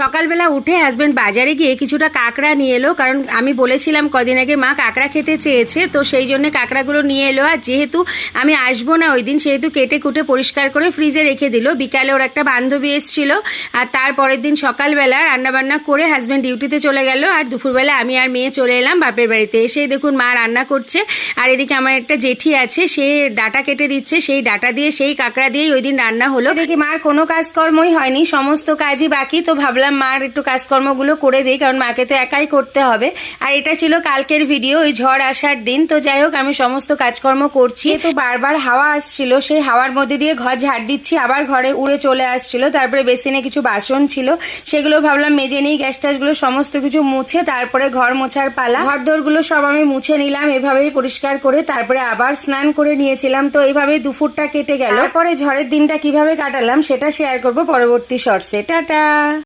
সকালবেলা উঠে হাজবেন্ড বাজারে গিয়ে কিছুটা কাঁকড়া নিয়ে এলো, কারণ আমি বলেছিলাম কদিন আগে মা কাঁকড়া খেতে চেয়েছে, তো সেই জন্য কাঁকড়াগুলো নিয়ে এলো। আর যেহেতু আমি আসবো না ওই দিন, সেহেতু কেটে কুটে পরিষ্কার করে ফ্রিজে রেখে দিল। বিকালে ওর একটা বান্ধবী এসেছিল, আর তারপরের দিন সকালবেলা রান্নাবান্না করে হাজবেন্ড ডিউটিতে চলে গেল, আর দুপুরবেলা আমি আর মেয়ে চলে এলাম বাপের বাড়িতে। এসেই দেখুন মা রান্না করছে, আর এদিকে আমার একটা জেঠি আছে, সে ডাটা কেটে দিচ্ছে। সেই ডাটা দিয়ে সেই কাঁকড়া দিয়েই ওই দিন রান্না হলো। দেখি মার কোনো কাজকর্মই হয়নি, সমস্ত কাজই বাকি। তো ভাবলাম মার একটু কাজকর্মগুলো করে দিই, কারণ মাকে তো একাই করতে হবে। আর এটা ছিল কালকের ভিডিও, ওই ঝড় আসার দিন। তো যাই হোক, আমি সমস্ত কাজকর্ম করছি। তো বারবার হাওয়া আসছিল, সেই হাওয়ার মধ্যে দিয়ে ঘর ঝাড় দিচ্ছি, আবার ঘরে উড়ে চলে আসছিল। তারপরে বেসিনে কিছু বাসন ছিল, সেগুলো ভাবলাম মেজে নিই। গ্যাস ট্যাসগুলো সমস্ত কিছু মুছে তারপরে ঘর মোছার পালা। ঘর দোরগুলো সব আমি মুছে নিলাম এভাবেই পরিষ্কার করে, তারপরে আবার স্নান করে নিয়েছিলাম। তো এইভাবেই দুপুরটা কেটে গেল। তারপরে ঝড়ের দিনটা কিভাবে কাটালাম সেটা শেয়ার করব পরবর্তী শর্টসে। টাটা।